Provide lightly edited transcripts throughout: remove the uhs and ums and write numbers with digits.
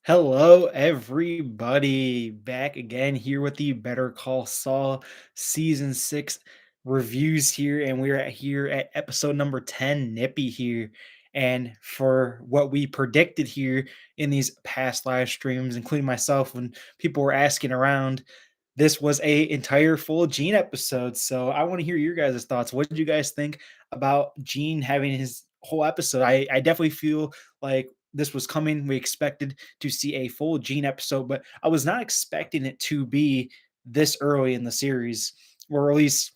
Hello, everybody. Back again here with the Better Call Saul season 6 reviews here, and we're here at episode number 10, Nippy here. And for what we predicted here in these past live streams, including myself, when people were asking around, this was a entire full Gene episode. So I want to hear your guys' thoughts. What did you guys think about Gene having his whole episode? I definitely feel like this was coming. We expected to see a full Gene episode, but I was not expecting it to be this early in the series, or at least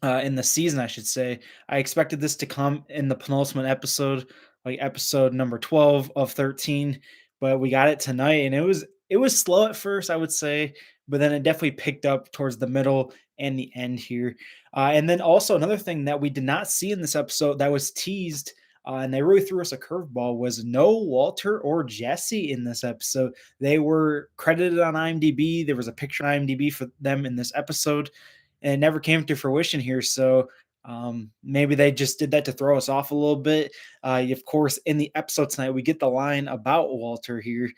in the season, I should say. I expected this to come in the penultimate episode, like episode number 12 of 13, but we got it tonight, and it was slow at first, I would say, but then it definitely picked up towards the middle and the end here. And then also another thing that we did not see in this episode that was teased. And they really threw us a curveball was no Walter or Jesse in this episode. They were credited on IMDb. There was a picture on IMDb for them in this episode, and it never came to fruition here. So maybe they just did that to throw us off a little bit. Of course, in the episode tonight, we get the line about Walter here.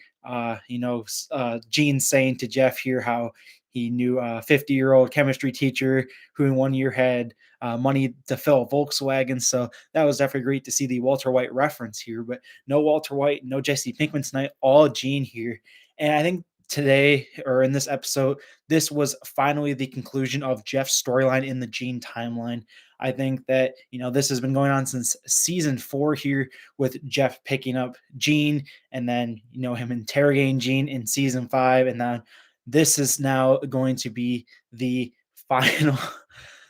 Gene saying to Jeff here how he knew a 50-year-old chemistry teacher who in one year had money to fill a Volkswagen. So that was definitely great to see the Walter White reference here. But no Walter White, no Jesse Pinkman tonight, all Gene here. And I think today or in this episode, this was finally the conclusion of Jeff's storyline in the Gene timeline. I think that, this has been going on since season 4 here with Jeff picking up Gene and then, him interrogating Gene in season 5. And then this is now going to be the final,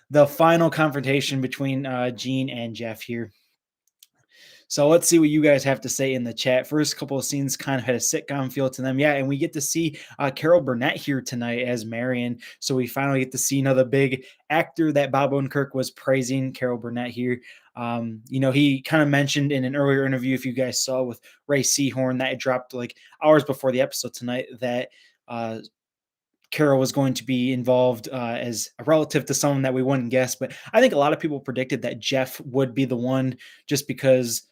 the final confrontation between Gene and Jeff here. So let's see what you guys have to say in the chat. First couple of scenes kind of had a sitcom feel to them. Yeah, and we get to see Carol Burnett here tonight as Marion. So we finally get to see another big actor that Bob Odenkirk was praising, Carol Burnett here. He kind of mentioned in an earlier interview, if you guys saw with Ray Seahorn, that it dropped like hours before the episode tonight, that Carol was going to be involved as a relative to someone that we wouldn't guess. But I think a lot of people predicted that Jeff would be the one just because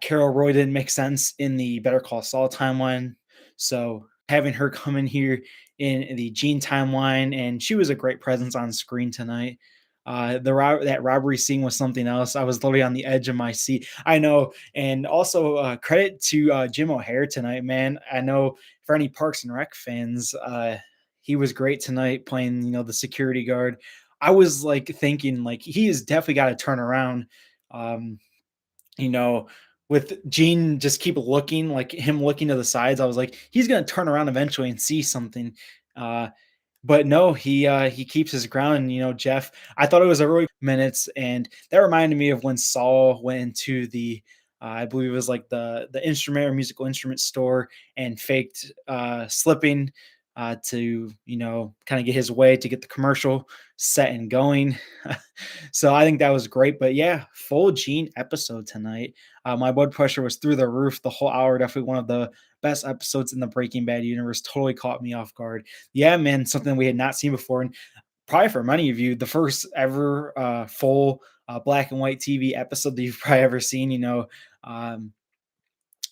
Carol Roy didn't make sense in the Better Call Saul timeline. So having her come in here in the Gene timeline, and she was a great presence on screen tonight. That robbery scene was something else. I was literally on the edge of my seat. I know, and also credit to Jim O'Hare tonight, man. I know for any Parks and Rec fans, he was great tonight playing, the security guard. I was like thinking like he has definitely got to turn around. Um, you know, with Gene just keep looking, like him looking to the sides. I was like, he's gonna turn around eventually and see something. Uh, but no, he keeps his ground. And Jeff, I thought it was a really minutes, and that reminded me of when Saul went into the I believe it was like the instrument or musical instrument store and faked slipping to kind of get his way to get the commercial set and going. So I think that was great. But yeah, full Gene episode tonight. My blood pressure was through the roof the whole hour. Definitely one of the best episodes in the Breaking Bad universe. Totally caught me off guard. Yeah, man, something we had not seen before, and probably for many of you, the first ever full black and white TV episode that you've probably ever seen. Um,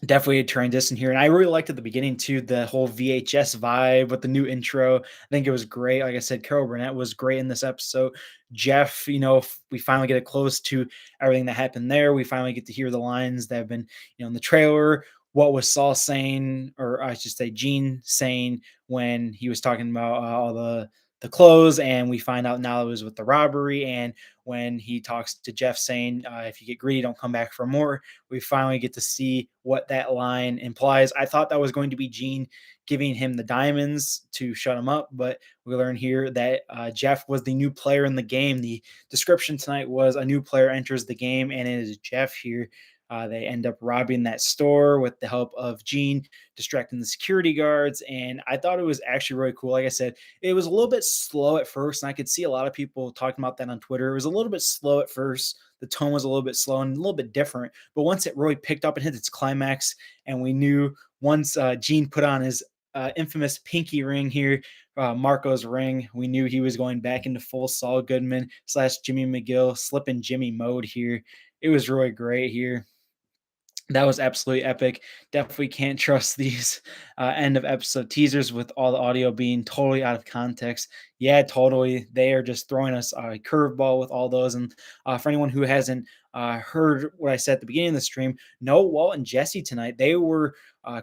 Definitely a transition here. And I really liked at the beginning too, the whole VHS vibe with the new intro. I think it was great. Like I said, Carol Burnett was great in this episode. Jeff, we finally get it close to everything that happened there. We finally get to hear the lines that have been, in the trailer. What was Saul saying, or I should say Gene saying when he was talking about all the clothes, and we find out now it was with the robbery. And when he talks to Jeff saying, if you get greedy, don't come back for more, we finally get to see what that line implies. I thought that was going to be Gene giving him the diamonds to shut him up, but we learn here that Jeff was the new player in the game. The description tonight was a new player enters the game, and it is Jeff here. They end up robbing that store with the help of Gene, distracting the security guards. And I thought it was actually really cool. Like I said, it was a little bit slow at first, and I could see a lot of people talking about that on Twitter. It was a little bit slow at first. The tone was a little bit slow and a little bit different. But once it really picked up and hit its climax, and we knew once Gene put on his infamous pinky ring here, Marco's ring, we knew he was going back into full Saul Goodman / Jimmy McGill, slipping Jimmy mode here. It was really great here. That was absolutely epic. Definitely can't trust these end of episode teasers with all the audio being totally out of context. Yeah, totally. They are just throwing us a curveball with all those. And for anyone who hasn't heard what I said at the beginning of the stream, no Walt and Jesse tonight. They were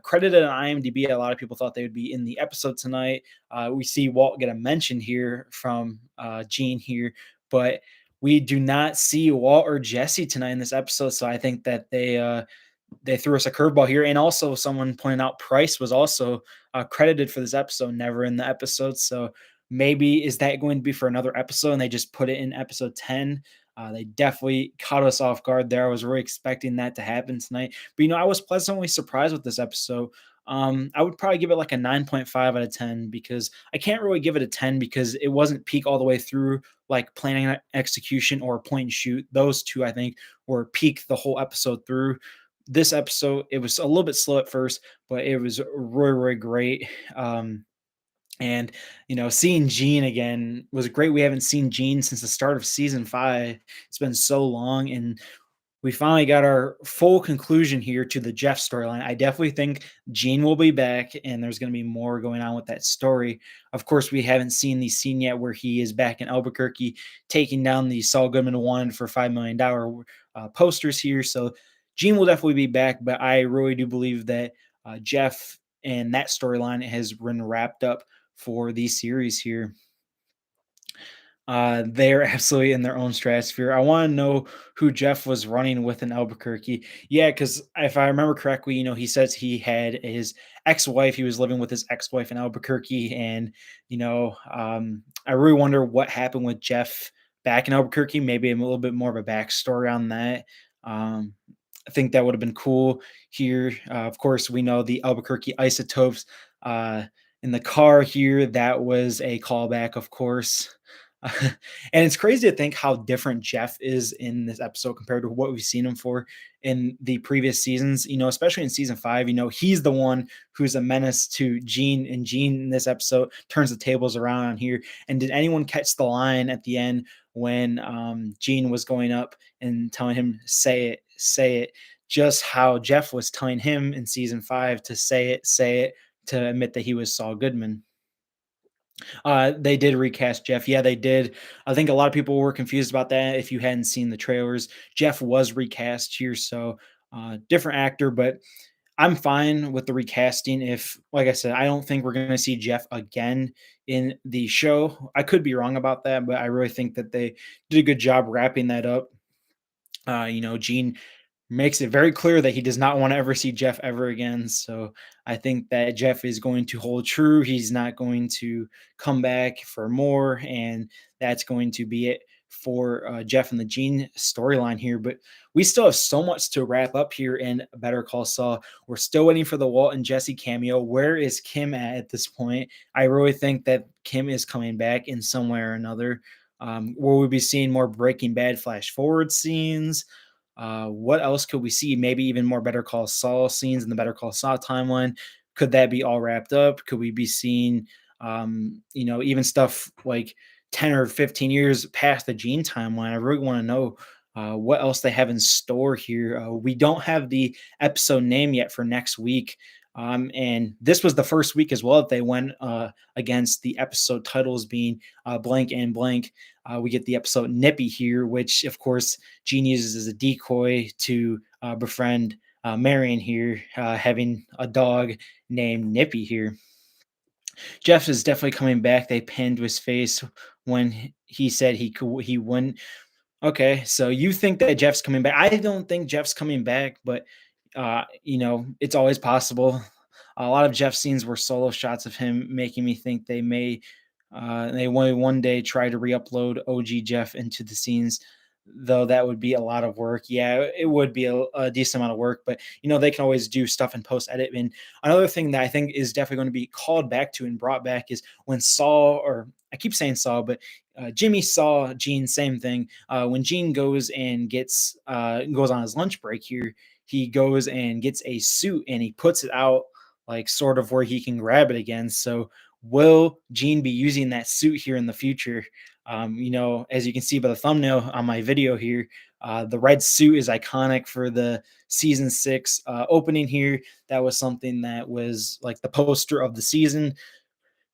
credited on IMDb. A lot of people thought they would be in the episode tonight. We see Walt get a mention here from Gene here, but we do not see Walt or Jesse tonight in this episode. So I think that they threw us a curveball here. And also, someone pointed out Price was also credited for this episode, never in the episode. So maybe is that going to be for another episode and they just put it in episode 10? They definitely caught us off guard there. I was really expecting that to happen tonight. But, I was pleasantly surprised with this episode. I would probably give it like a 9.5 out of 10 because I can't really give it a 10 because it wasn't peak all the way through, like planning execution or point and shoot. Those two, I think, were peak the whole episode through. This episode, it was a little bit slow at first, but it was really, really great. And seeing Gene again was great. We haven't seen Gene since the start of season 5. It's been so long, and we finally got our full conclusion here to the Jeff storyline. I definitely think Gene will be back, and there's going to be more going on with that story. Of course, we haven't seen the scene yet where he is back in Albuquerque taking down the Saul Goodman wanted for $5 million posters here. So Gene will definitely be back, but I really do believe that Jeff and that storyline has been wrapped up for the series here. They're absolutely in their own stratosphere. I want to know who Jeff was running with in Albuquerque. Yeah, because if I remember correctly, he says he had his ex-wife. He was living with his ex-wife in Albuquerque, and I really wonder what happened with Jeff back in Albuquerque. Maybe a little bit more of a backstory on that. Um, I think that would have been cool here. Of course, we know the Albuquerque isotopes in the car here. That was a callback, of course. And it's crazy to think how different Jeff is in this episode compared to what we've seen him for in the previous seasons. Especially in season 5, he's the one who's a menace to Gene, and Gene in this episode turns the tables around on here. And did anyone catch the line at the end when Gene was going up and telling him, say it, just how Jeff was telling him in season 5 to say it, to admit that he was Saul Goodman? They did recast Jeff. Yeah, they did. I think a lot of people were confused about that if you hadn't seen the trailers. Jeff was recast here, so different actor, but I'm fine with the recasting. If, like I said, I don't think we're going to see Jeff again in the show. I could be wrong about that, but I really think that they did a good job wrapping that up. Gene makes it very clear that he does not want to ever see Jeff ever again. So I think that Jeff is going to hold true. He's not going to come back for more, and that's going to be it for Jeff and the Gene storyline here. But we still have so much to wrap up here in Better Call Saul. We're still waiting for the Walt and Jesse cameo. Where is Kim at this point? I really think that Kim is coming back in some way or another. Will we be seeing more Breaking Bad flash forward scenes? What else could we see? Maybe even more Better Call Saul scenes in the Better Call Saul timeline. Could that be all wrapped up? Could we be seeing, even stuff like 10 or 15 years past the Gene timeline? I really want to know what else they have in store here. We don't have the episode name yet for next week. And this was the first week as well that they went against the episode titles being blank and blank. We get the episode Nippy here, which, of course, Gene uses as a decoy to befriend Marion here, having a dog named Nippy here. Jeff is definitely coming back. They pinned to his face when he said he wouldn't. Okay, so you think that Jeff's coming back? I don't think Jeff's coming back, but it's always possible. A lot of Jeff scenes were solo shots of him, making me think they may one day try to re-upload OG Jeff into the scenes, though that would be a lot of work. Yeah, it would be a decent amount of work, but they can always do stuff in post edit. And another thing that I think is definitely going to be called back to and brought back is when Saul, or I keep saying Saul, but Jimmy saw Gene, same thing. When Gene goes and goes on his lunch break here, he goes and gets a suit and he puts it out like sort of where he can grab it again. So will Gene be using that suit here in the future? As you can see by the thumbnail on my video here, The red suit is iconic for the season six opening here. That was something that was like the poster of the season.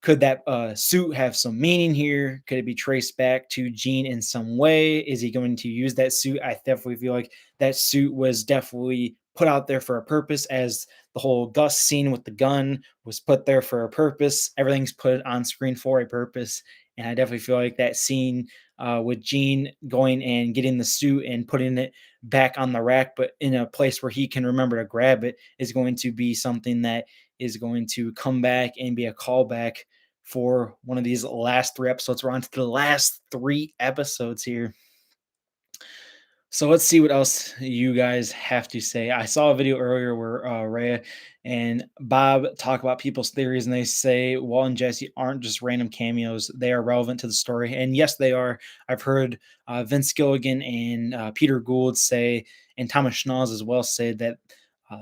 Could that suit have some meaning here? Could it be traced back to Gene in some way? Is he going to use that suit? I definitely feel like that suit was definitely put out there for a purpose, as the whole Gus scene with the gun was put there for a purpose. Everything's put on screen for a purpose. And I definitely feel like that scene with Gene going and getting the suit and putting it back on the rack, but in a place where he can remember to grab it, is going to be something that is going to come back and be a callback for one of these last three episodes. We're on to the last three episodes here. So let's see what else you guys have to say. I saw a video earlier where Rhea and Bob talk about people's theories, and they say Walt and Jesse aren't just random cameos; they are relevant to the story. And yes, they are. I've heard Vince Gilligan and Peter Gould say, and Thomas Schnoz as well, say that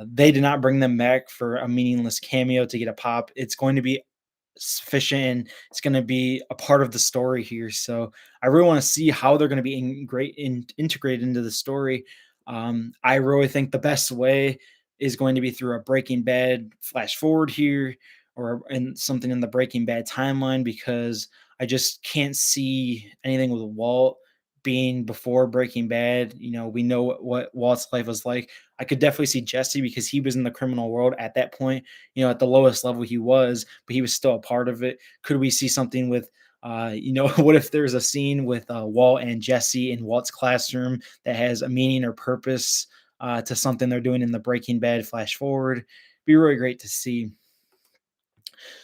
they did not bring them back for a meaningless cameo to get a pop. It's going to be sufficient, and it's going to be a part of the story here. So I really want to see how they're going to be integrated into the story. I really think the best way is going to be through a Breaking Bad flash forward here, or in something in the Breaking Bad timeline, because I just can't see anything with Walt being before Breaking Bad. You know, we know what Walt's life was like. I could definitely see Jesse because he was in the criminal world at that point, you know, at the lowest level he was, but he was still a part of it. Could we see something with, what if there's a scene with Walt and Jesse in Walt's classroom that has a meaning or purpose to something they're doing in the Breaking Bad flash forward? Be really great to see.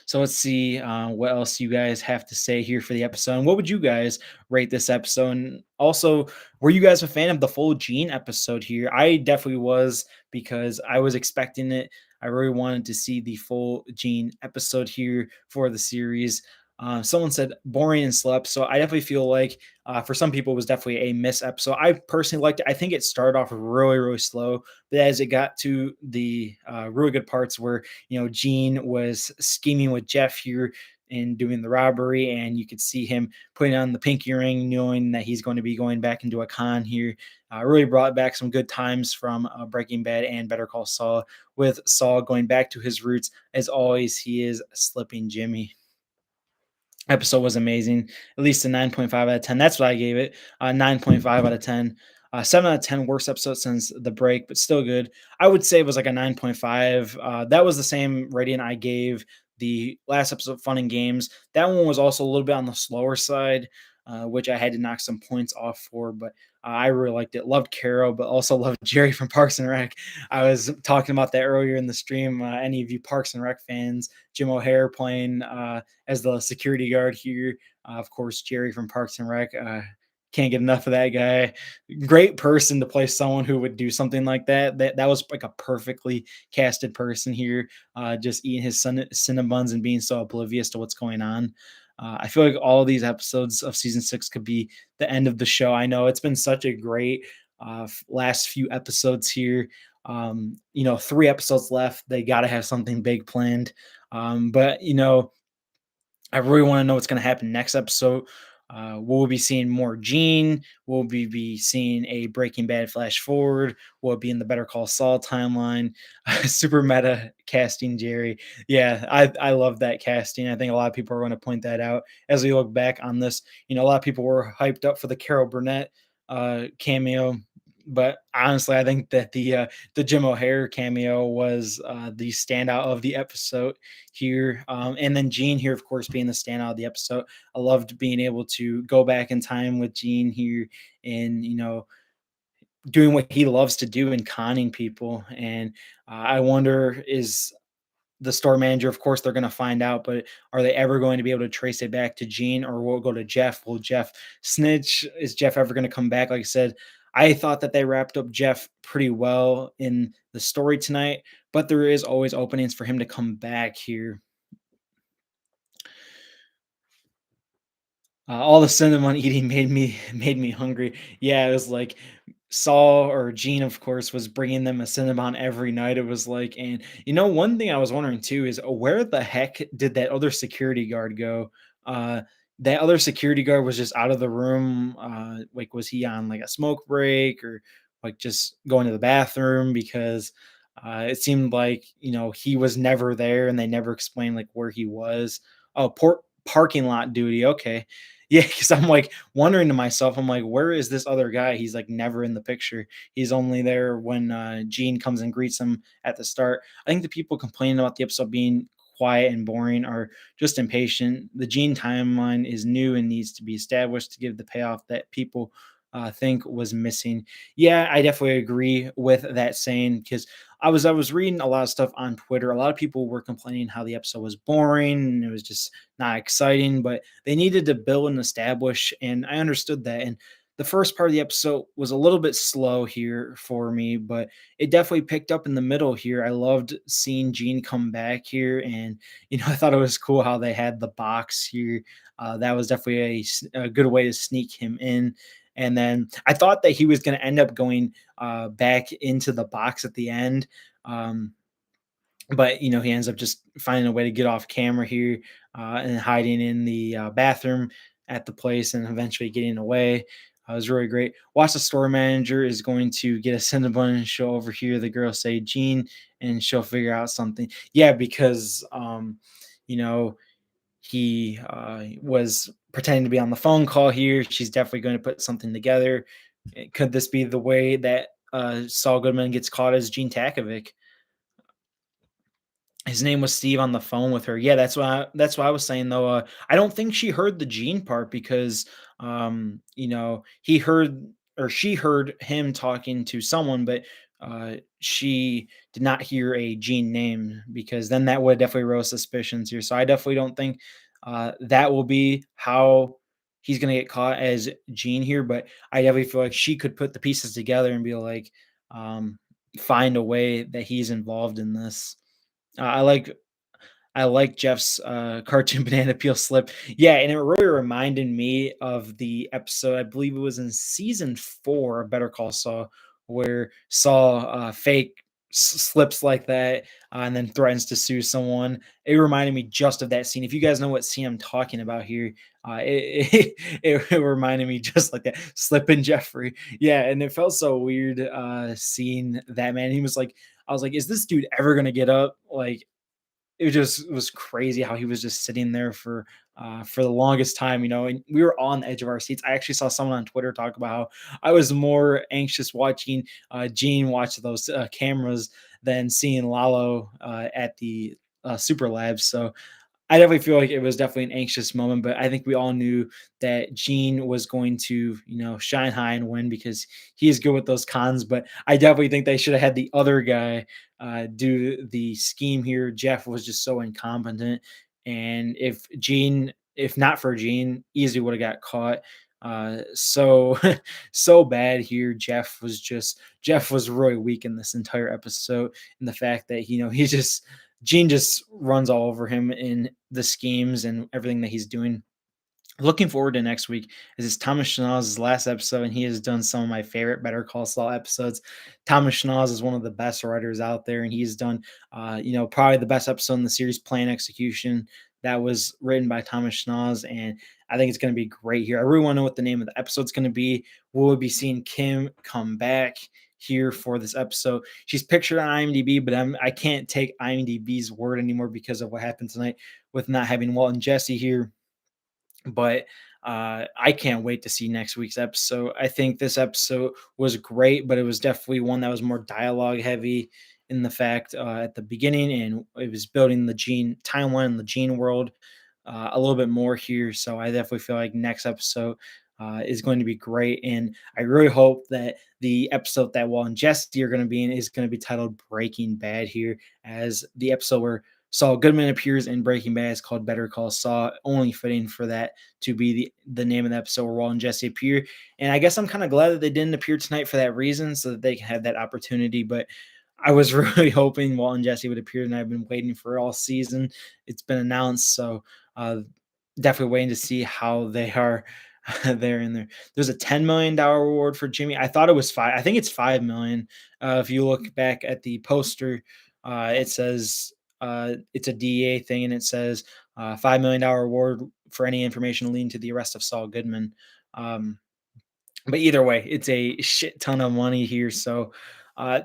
So let's see what else you guys have to say here for the episode. And what would you guys rate this episode? And also, were you guys a fan of the full Gene episode here? I definitely was, because I was expecting it. I really wanted to see the full Gene episode here for the series. Someone said boring and slept. So I definitely feel like for some people it was definitely a miss episode. I personally liked it. I think it started off really, really slow, but as it got to the really good parts where, you know, Gene was scheming with Jeff here and doing the robbery, and you could see him putting on the pinky ring, knowing that he's going to be going back into a con here. Really brought back some good times from Breaking Bad and Better Call Saul, with Saul going back to his roots. As always, he is slipping Jimmy. Episode was amazing. At least a 9.5 out of 10. That's what I gave it. 9.5 out of 10. 7 out of 10 worst episode since the break, but still good. I would say it was like a 9.5. That was the same rating I gave the last episode, Fun and Games. That one was also a little bit on the slower side, which I had to knock some points off for, but I really liked it. Loved Carol, but also loved Jerry from Parks and Rec. I was talking about that earlier in the stream. Any of you Parks and Rec fans, Jim O'Hare playing as the security guard here. Of course, Jerry from Parks and Rec. Can't get enough of that guy. Great person to play someone who would do something like that. That was like a perfectly casted person here, just eating his Cinnabons and being so oblivious to what's going on. I feel like all of these episodes of season six could be the end of the show. I know it's been such a great last few episodes here. You know, three episodes left. They got to have something big planned. But you know, I really want to know what's going to happen next episode. Will we be seeing more Gene? Will we be seeing a Breaking Bad flash forward? Will it be in the Better Call Saul timeline? Super meta casting, Jerry. Yeah, I love that casting. I think a lot of people are going to point that out as we look back on this. You know, a lot of people were hyped up for the Carol Burnett cameo, but honestly, I think that the Jim O'Hare cameo was the standout of the episode here. And then Gene here, of course, being the standout of the episode. I loved being able to go back in time with Gene here and, you know, doing what he loves to do and conning people. And I wonder, is the store manager, of course, they're going to find out, but are they ever going to be able to trace it back to Gene, or will it go to Jeff? Will Jeff snitch? Is Jeff ever going to come back? Like I said, I thought that they wrapped up Jeff pretty well in the story tonight, but there is always openings for him to come back here. All the cinnamon eating made me hungry. Yeah, it was like Saul or Gene, of course, was bringing them a cinnamon every night. It was like, and you know, one thing I was wondering too is where the heck did that other security guard go? Uh, that other security guard was just out of the room. Like, was he on like a smoke break or like just going to the bathroom? Because it seemed like he was never there, and they never explained like where he was. Oh, parking lot duty. Okay, yeah. Because I'm like wondering to myself, I'm like, where is this other guy? He's like never in the picture. He's only there when Gene comes and greets him at the start. I think the people complaining about the episode being quiet and boring are just impatient. The Gene timeline is new and needs to be established to give the payoff that people think was missing. Yeah, I definitely agree with that saying because I was reading a lot of stuff on Twitter. A lot of people were complaining how the episode was boring and it was just not exciting, but they needed to build and establish, and I understood that. And the first part of the episode was a little bit slow here for me, but it definitely picked up in the middle here. I loved seeing Gene come back here, and I thought it was cool how they had the box here. That was definitely a good way to sneak him in. And then I thought that he was going to end up going back into the box at the end. Um, but he ends up just finding a way to get off camera here and hiding in the bathroom at the place and eventually getting away. It was really great. Watch the store manager is going to get a Cinnabon and show over here the girl say Jean, and she'll figure out something. Yeah, because you know he was pretending to be on the phone call here. She's definitely going to put something together. Could this be the way that Saul Goodman gets caught as Gene Takovic? His name was Steve on the phone with her. Yeah, that's why I was saying though. I don't think she heard the Gene part because he heard or she heard him talking to someone, but she did not hear a Gene name because then that would definitely raise suspicions here. So I definitely don't think that will be how he's gonna get caught as Gene here, but I definitely feel like she could put the pieces together and be like, um, find a way that he's involved in this. I like Jeff's cartoon banana peel slip. Yeah, and it really reminded me of the episode. I believe it was in season 4 of Better Call Saul, where Saul fake slips like that and then threatens to sue someone. It reminded me just of that scene. If you guys know what scene I'm talking about here, it reminded me just like that. Slipping Jeffrey. Yeah, and it felt so weird seeing that man. He was like, I was like, is this dude ever gonna get up? Like, it just was crazy how he was just sitting there for the longest time, and we were on the edge of our seats. I actually saw someone on Twitter talk about how I was more anxious watching Gene watch those cameras than seeing Lalo at the Super Labs. So I definitely feel like it was definitely an anxious moment, but I think we all knew that Gene was going to, shine high and win because he is good with those cons. But I definitely think they should have had the other guy do the scheme here. Jeff was just so incompetent, and if not for Gene, easily would have got caught. So so bad here. Jeff was really weak in this entire episode, and the fact that he just Gene just runs all over him in the schemes and everything that he's doing. Looking forward to next week as it's Thomas Schnauz's last episode, and he has done some of my favorite Better Call Saul episodes. Thomas Schnauz is one of the best writers out there, and he's done, probably the best episode in the series, Plan Execution, that was written by Thomas Schnauz, and I think it's going to be great here. I really want to know what the name of the episode's going to be. Will we be seeing Kim come back here for this episode? She's pictured on IMDb, but I can't take IMDb's word anymore because of what happened tonight with not having Walt and Jesse here, but I can't wait to see next week's episode. I think this episode was great, but it was definitely one that was more dialogue heavy in the fact at the beginning, and it was building the Gene timeline and the Gene world a little bit more here. So I definitely feel like next episode is going to be great, and I really hope that the episode that Walt and Jesse are going to be in is going to be titled Breaking Bad here, as the episode where Saul Goodman appears in Breaking Bad is called Better Call Saul. Only fitting for that to be the name of the episode where Walt and Jesse appear. And I guess I'm kind of glad that they didn't appear tonight for that reason, so that they can have that opportunity. But I was really hoping Walt and Jesse would appear, and I've been waiting for all season. It's been announced, so uh, definitely waiting to see how they are there in there. There's a $10 million reward for Jimmy. I thought it was five. I think it's 5 million. If you look back at the poster, it says it's a DEA thing, and it says $5 million reward for any information leading to the arrest of Saul Goodman. Um, but either way, it's a shit ton of money here. So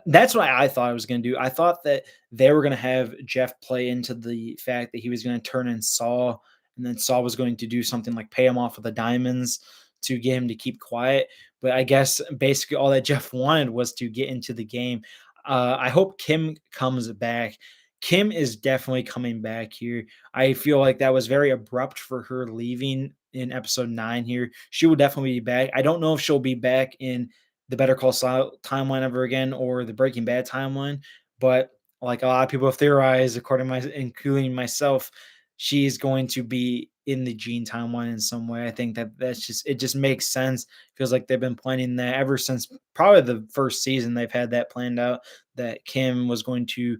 that's what I thought I was going to do. I thought that they were going to have Jeff play into the fact that he was going to turn in Saul, and then Saul was going to do something like pay him off with the diamonds to get him to keep quiet. But I guess basically all that Jeff wanted was to get into the game. I hope Kim comes back. Kim is definitely coming back here. I feel like that was very abrupt for her leaving in episode 9 here. She will definitely be back. I don't know if she'll be back in the Better Call Saul timeline ever again or the Breaking Bad timeline, but like a lot of people have theorized, according to including myself, she's going to be in the Gene timeline in some way. I think that that's just it just makes sense. Feels like they've been planning that ever since probably the first season. They've had that planned out that Kim was going to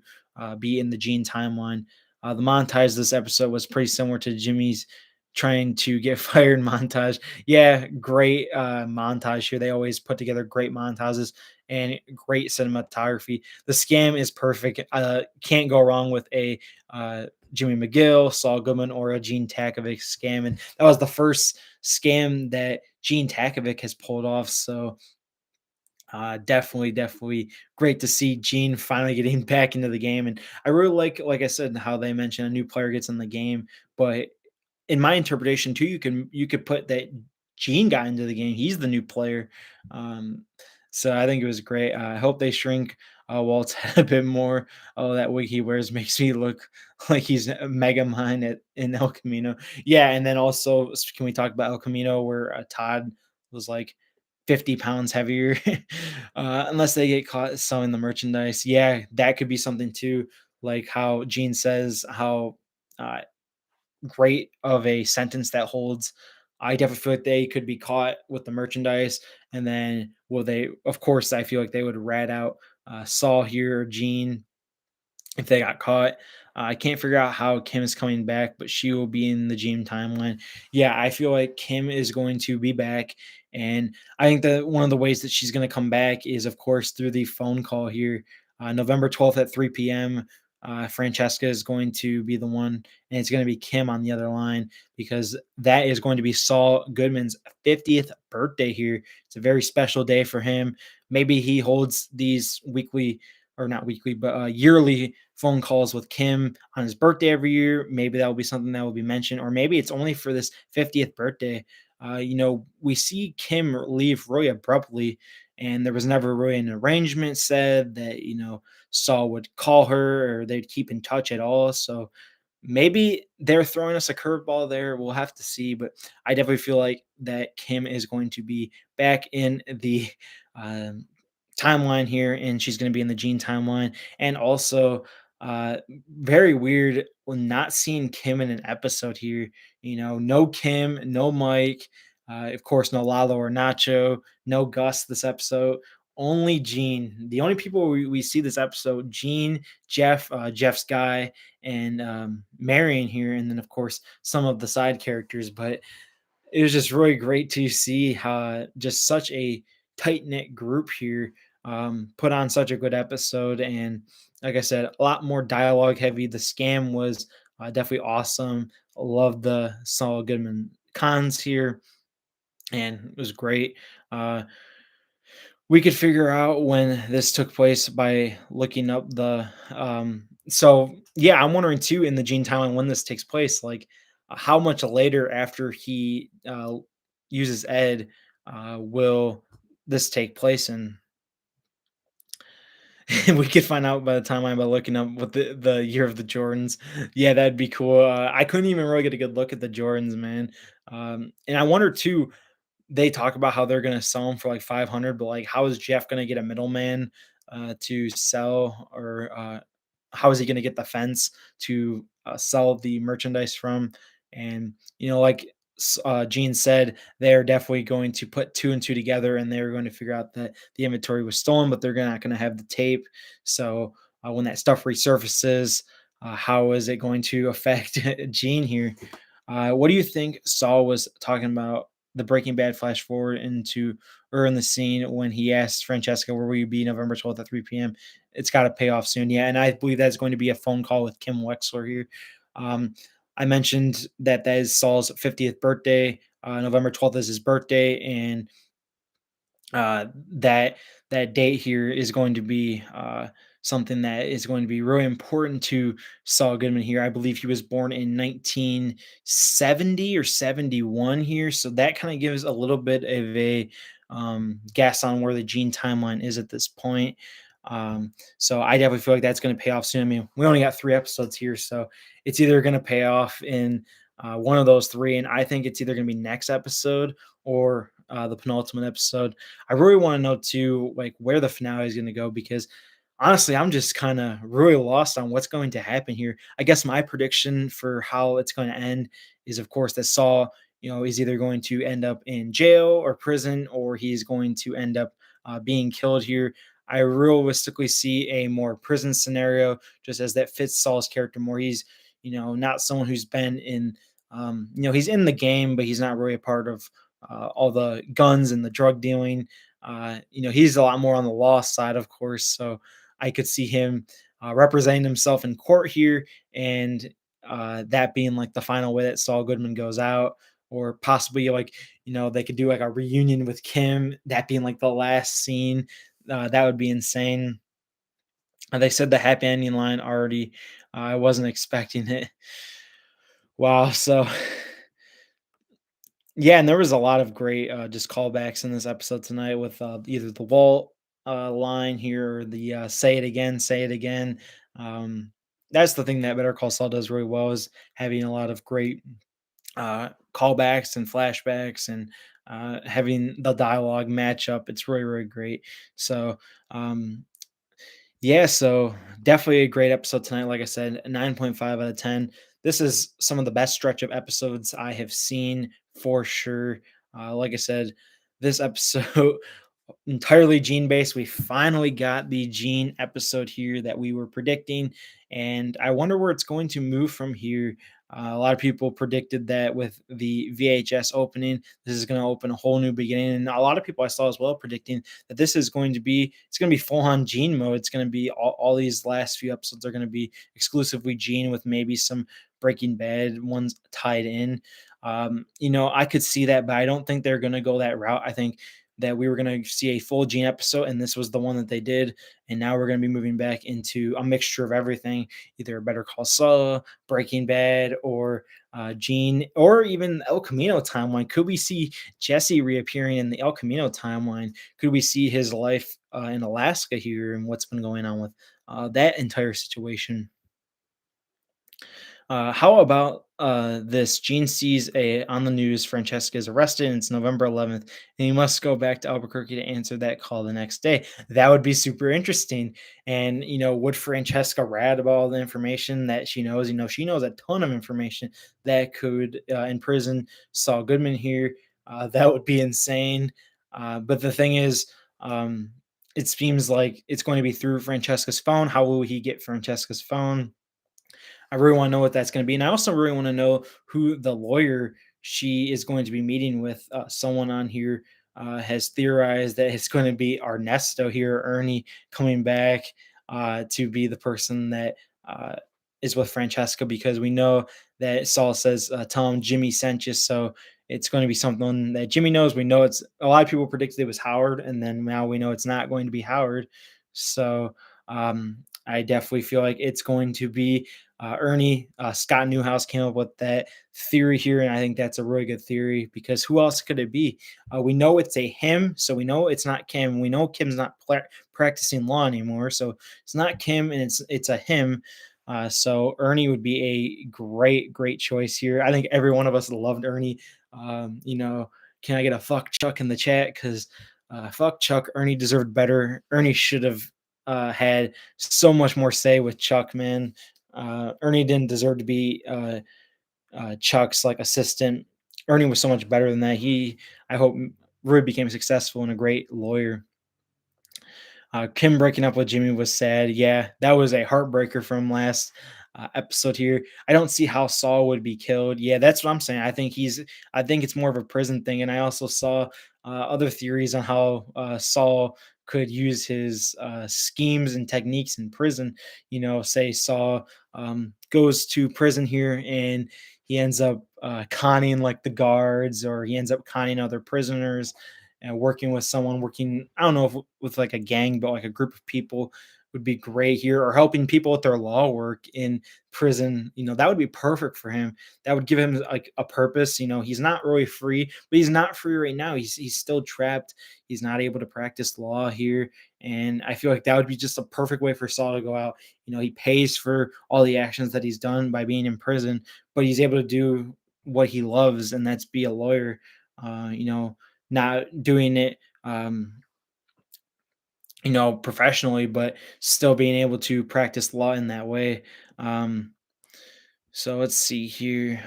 be in the Gene timeline. The montage this episode was pretty similar to Jimmy's trying to get fired montage. Yeah, great montage here. They always put together great montages and great cinematography. The scam is perfect. Can't go wrong with a Jimmy McGill, Saul Goodman, or a Gene Takovic scam. And that was the first scam that Gene Takovic has pulled off. So definitely great to see Gene finally getting back into the game. And I really like I said, how they mentioned a new player gets in the game. But in my interpretation too, you could put that Gene got into the game. He's the new player. Um, so I think it was great. I hope they shrink Walt's head a bit more. Oh, that wig he wears makes me look like he's a mega mind in El Camino. Yeah, and then also can we talk about El Camino where Todd was like 50 pounds heavier unless they get caught selling the merchandise. Yeah, that could be something too. Like how Gene says how uh, great of a sentence that holds. I definitely feel like they could be caught with the merchandise, and then will they? Of course, I feel like they would rat out Saul here or Gene if they got caught. I can't figure out how Kim is coming back, but she will be in the Gene timeline. Yeah, I feel like Kim is going to be back. And I think that one of the ways that she's going to come back is, of course, through the phone call here. November 12th at 3 p.m. Francesca is going to be the one, and it's going to be Kim on the other line because that is going to be Saul Goodman's 50th birthday here. It's a very special day for him. Maybe he holds these weekly or not weekly, but yearly phone calls with Kim on his birthday every year. Maybe that will be something that will be mentioned, or maybe it's only for this 50th birthday. We see Kim leave really abruptly, and there was never really an arrangement said that, Saul would call her or they'd keep in touch at all. So maybe they're throwing us a curveball there. We'll have to see, but I definitely feel like that Kim is going to be back in the um, timeline here, and she's going to be in the Gene timeline. And also, uh, very weird when not seeing Kim in an episode here. No Kim, no Mike, of course, no Lalo or Nacho, no Gus this episode. Only Gene. The only people we see this episode: Gene, Jeff, Jeff's guy, and Marion here, and then of course some of the side characters. But it was just really great to see how just such a tight knit group here put on such a good episode. And like I said, a lot more dialogue heavy. The scam was definitely awesome. Love the Saul Goodman cons here, and it was great. We could figure out when this took place by looking up the so yeah, I'm wondering too in the Gene timeline when this takes place, like how much later after he uses Ed will this take place, and we could find out by the timeline by looking up what the year of the Jordans. Yeah, that'd be cool. I couldn't even really get a good look at the Jordans, man. And I wonder too, they talk about how they're gonna sell them for like 500, but like, how is Jeff gonna get a middleman to sell, or how is he gonna get the fence to sell the merchandise from? And like Gene said, they're definitely going to put two and two together, and they're going to figure out that the inventory was stolen, but they're not going to have the tape. So when that stuff resurfaces, how is it going to affect Gene here? What do you think Saul was talking about the Breaking Bad flash forward into or in the scene when he asked Francesca, where will you be November 12th at 3 p.m.? It's got to pay off soon. Yeah. And I believe that's going to be a phone call with Kim Wexler here. Um, I mentioned that that is Saul's 50th birthday. November 12th is his birthday, and that that date here is going to be something that is going to be really important to Saul Goodman here. I believe he was born in 1970 or 71 here, so that kind of gives a little bit of a guess on where the gene timeline is at this point. So I definitely feel like that's going to pay off soon. I mean, we only got 3 episodes here, so it's either going to pay off in one of those three, and I think it's either going to be next episode or the penultimate episode. I really want to know too, like where the finale is going to go, because honestly, I'm just kind of really lost on what's going to happen here. I guess my prediction for how it's going to end is, of course, that Saul, is either going to end up in jail or prison, or he's going to end up being killed here. I realistically see a more prison scenario, just as that fits Saul's character more. He's, not someone who's been in, he's in the game, but he's not really a part of all the guns and the drug dealing. He's a lot more on the law side, of course. So I could see him representing himself in court here, and that being like the final way that Saul Goodman goes out, or possibly like they could do like a reunion with Kim, that being like the last scene. That would be insane. They said the happy ending line already. I wasn't expecting it. Wow. So yeah, and there was a lot of great just callbacks in this episode tonight with either the Walt line here or the say it again. Um, that's the thing that Better Call Saul does really well, is having a lot of great callbacks and flashbacks, and having the dialogue match up. It's really, really great. So, yeah, so definitely a great episode tonight. Like I said, a 9.5 out of 10. This is some of the best stretch of episodes I have seen for sure. Like I said, this episode entirely gene based. We finally got the gene episode here that we were predicting, and I wonder where it's going to move from here. A lot of people predicted that with the VHS opening, this is going to open a whole new beginning, and a lot of people I saw as well predicting that this is going to be it's going to be full on gene mode. It's going to be all these last few episodes are going to be exclusively gene, with maybe some Breaking Bad ones tied in. I could see that, but I don't think they're going to go that route. I think that we were going to see a full Gene episode, and this was the one that they did. And now we're going to be moving back into a mixture of everything, either Better Call Saul, Breaking Bad, or Gene, or even El Camino timeline. Could we see Jesse reappearing in the El Camino timeline? Could we see his life in Alaska here and what's been going on with that entire situation? How about this? Gene sees on the news Francesca is arrested, and it's November 11th, and he must go back to Albuquerque to answer that call the next day. That would be super interesting. And would Francesca rad about all the information that she knows? She knows a ton of information that could imprison Saul Goodman here. That would be insane. But the thing is, it seems like it's going to be through Francesca's phone. How will he get Francesca's phone? I really want to know what that's going to be. And I also really want to know who the lawyer she is going to be meeting with. Someone on here has theorized that it's going to be Ernesto here, Ernie, coming back to be the person that uh, is with Francesca, because we know that Saul says, tell him Jimmy sent you. So it's going to be something that Jimmy knows. We know it's a lot of people predicted it was Howard, and then now we know it's not going to be Howard. So I definitely feel like it's going to be Ernie. Scott Newhouse came up with that theory here, and I think that's a really good theory, because who else could it be? We know it's a him, so we know it's not Kim. We know Kim's not practicing law anymore, so it's not Kim, and it's a him. So Ernie would be a great choice here. I think every one of us loved Ernie. Can I get a fuck Chuck in the chat? Because fuck Chuck, Ernie deserved better. Ernie should have had so much more say with Chuck, man. Ernie didn't deserve to be Chuck's like assistant. Ernie was so much better than that. I hope, really became successful and a great lawyer. Kim breaking up with Jimmy was sad. Yeah, that was a heartbreaker from last episode here. I don't see how Saul would be killed. Yeah, that's what I'm saying. I think it's more of a prison thing. And I also saw other theories on how Saul could use his schemes and techniques in prison. Say Saul goes to prison here and he ends up conning like the guards, or he ends up conning other prisoners and working with someone, working, I don't know if with like a gang, but like a group of people would be great here, or helping people with their law work in prison. That would be perfect for him. That would give him like a purpose. He's not really free, but he's not free right now. He's still trapped. He's not able to practice law here. And I feel like that would be just a perfect way for Saul to go out. He pays for all the actions that he's done by being in prison, but he's able to do what he loves, and that's be a lawyer. Not doing it professionally, but still being able to practice law in that way. Um, so let's see here.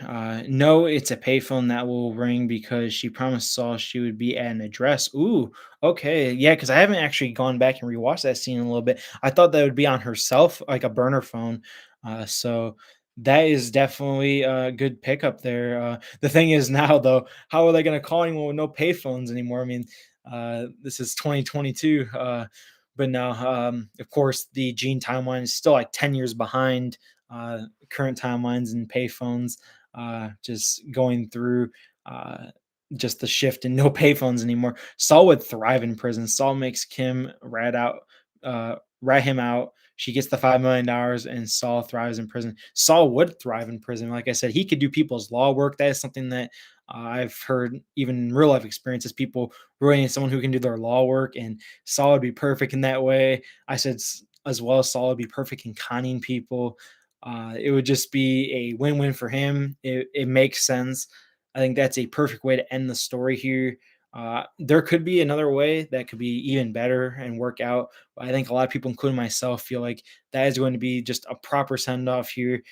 No, it's a payphone that will ring because she promised Saul she would be at an address. Ooh, okay. Yeah, because I haven't actually gone back and rewatched that scene in a little bit. I thought that would be on herself, like a burner phone. So that is definitely a good pickup there. The thing is now, though, how are they going to call anyone with no payphones anymore? I mean, this is 2022. But now, of course, the gene timeline is still like 10 years behind current timelines and payphones, just going through uh, just the shift and no payphones anymore. Saul would thrive in prison. Saul makes Kim rat him out. She gets the $5 million, and Saul thrives in prison. Saul would thrive in prison. Like I said, he could do people's law work. That is something that I've heard even in real life experiences. People really need someone who can do their law work, and Saul would be perfect in that way. I said as well, Saul would be perfect in conning people. It would just be a win-win for him. It makes sense. I think that's a perfect way to end the story here. There could be another way that could be even better and work out. But I think a lot of people, including myself, feel like that is going to be just a proper send off here,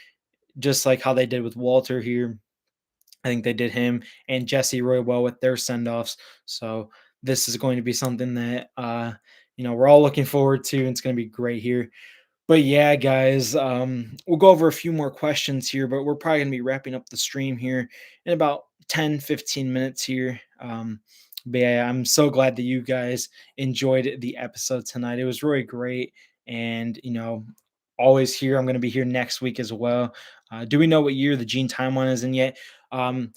just like how they did with Walter here. I think they did him and Jesse really well with their send offs. So this is going to be something that we're all looking forward to, and it's going to be great here. But yeah, guys, we'll go over a few more questions here, but we're probably going to be wrapping up the stream here in about 10-15 minutes here. But yeah, I'm so glad that you guys enjoyed the episode tonight. It was really great. And, always here. I'm going to be here next week as well. Do we know what year the Gene timeline is in yet? Um,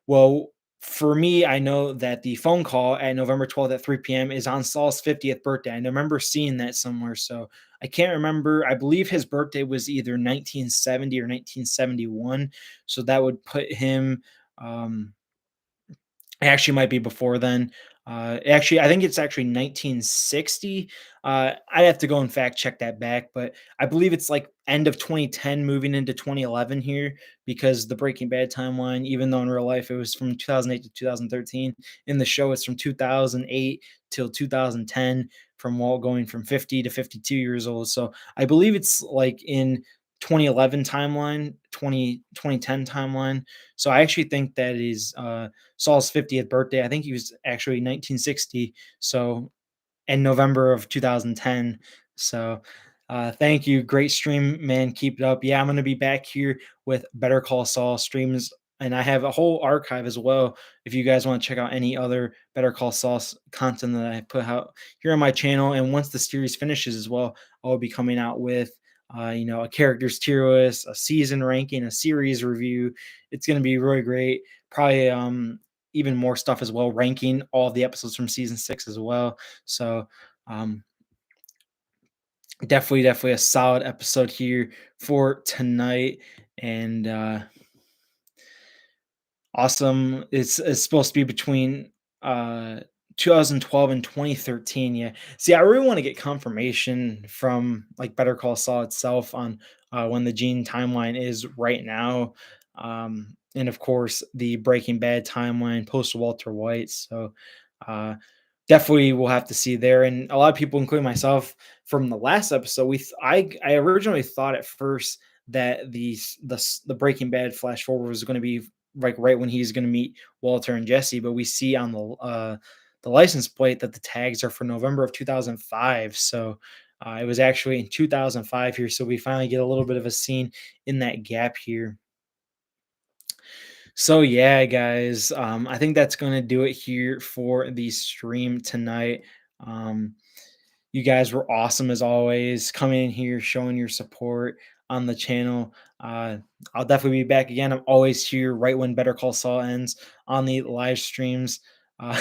well, for me, I know that the phone call at November 12th at 3 p.m. is on Saul's 50th birthday. I remember seeing that somewhere. So I can't remember. I believe his birthday was either 1970 or 1971. So that would put him um, it actually might be before then. Actually, I think it's actually 1960. I'd have to go and fact check that back, but I believe it's like end of 2010, moving into 2011 here, because the Breaking Bad timeline, even though in real life it was from 2008 to 2013, in the show it's from 2008 till 2010, from Walt going from 50 to 52 years old. So I believe it's like in 2011 timeline, 2010 timeline. So I actually think that is Saul's 50th birthday. I think he was actually 1960. So in November of 2010. So thank you. Great stream, man. Keep it up. Yeah, I'm going to be back here with Better Call Saul streams. And I have a whole archive as well. If you guys want to check out any other Better Call Saul content that I put out here on my channel. And once the series finishes as well, I'll be coming out with a characters tier list, a season ranking, a series review. It's going to be really great. Probably even more stuff as well, ranking all the episodes from season 6 as well. So um, definitely a solid episode here for tonight. And awesome. It's supposed to be between 2012 and 2013. Yeah. See, I really want to get confirmation from like Better Call Saul itself on when the Gene timeline is right now. And of course, the Breaking Bad timeline post Walter White. So uh, definitely we'll have to see there. And a lot of people, including myself, from the last episode, I originally thought at first that the Breaking Bad flash forward was going to be like right when he's going to meet Walter and Jesse, but we see on the license plate that the tags are for November of 2005. So it was actually in 2005 here. So we finally get a little bit of a scene in that gap here. So yeah, guys, I think that's going to do it here for the stream tonight. Um, You guys were awesome as always, coming in here, showing your support on the channel. Uh, I'll definitely be back again. I'm always here right when Better Call Saul ends on the live streams. Uh,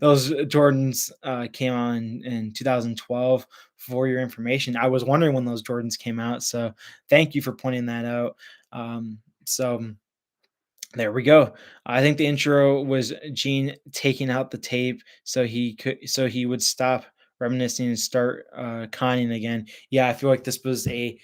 those Jordans came on in 2012. For your information, I was wondering when those Jordans came out, so thank you for pointing that out. So there we go. I think the intro was Gene taking out the tape so he would stop reminiscing and start conning again. Yeah, I feel like this was a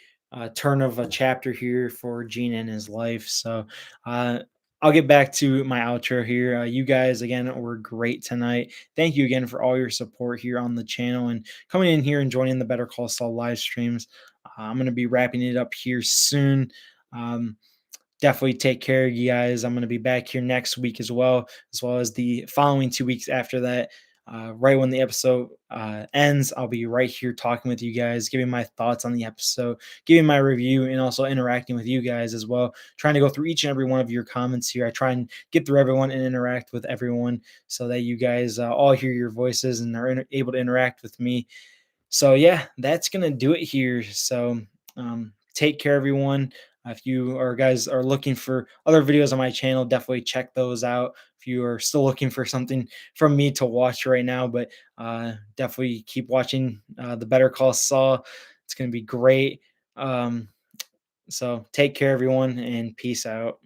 turn of a chapter here for Gene in his life. So uh, I'll get back to my outro here. You guys again were great tonight. Thank you again for all your support here on the channel and coming in here and joining the Better Call Saul live streams. I'm going to be wrapping it up here soon. Um, Definitely take care of you guys. I'm going to be back here next week as well as the following 2 weeks after that. Right when the episode ends, I'll be right here talking with you guys, giving my thoughts on the episode, giving my review, and also interacting with you guys as well. Trying to go through each and every one of your comments here. I try and get through everyone and interact with everyone so that you guys all hear your voices and are able to interact with me. So yeah, that's gonna do it here. So take care, everyone. If you or guys are looking for other videos on my channel, definitely check those out. If you are still looking for something from me to watch right now, but definitely keep watching the Better Call Saul. It's gonna be great. So take care, everyone, and peace out.